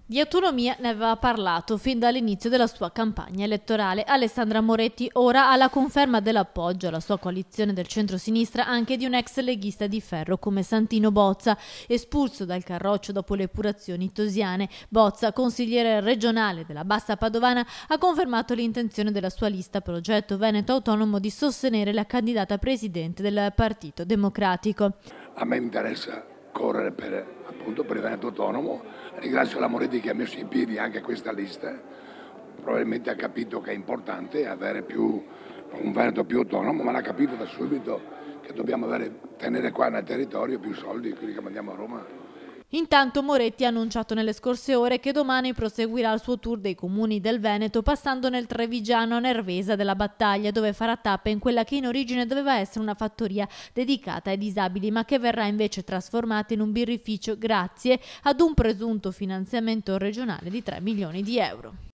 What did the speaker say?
Di autonomia ne aveva parlato fin dall'inizio della sua campagna elettorale. Alessandra Moretti ora ha la conferma dell'appoggio alla sua coalizione del centro-sinistra anche di un ex leghista di ferro come Santino Bozza, espulso dal Carroccio dopo le epurazioni tosiane. Bozza, consigliere regionale della Bassa Padovana, ha confermato l'intenzione della sua lista Progetto Veneto Autonomo di sostenere la candidata presidente del Partito Democratico. A me interessa correre per il Veneto Autonomo. Ringrazio la Moretti che ha messo in piedi anche questa lista. Probabilmente ha capito che è importante avere un Veneto più autonomo, ma l'ha capito da subito che dobbiamo tenere qua nel territorio più soldi, quelli che mandiamo a Roma. Intanto Moretti ha annunciato nelle scorse ore che domani proseguirà il suo tour dei comuni del Veneto, passando nel trevigiano Nervesa della Battaglia, dove farà tappa in quella che in origine doveva essere una fattoria dedicata ai disabili, ma che verrà invece trasformata in un birrificio grazie ad un presunto finanziamento regionale di 3 milioni di euro.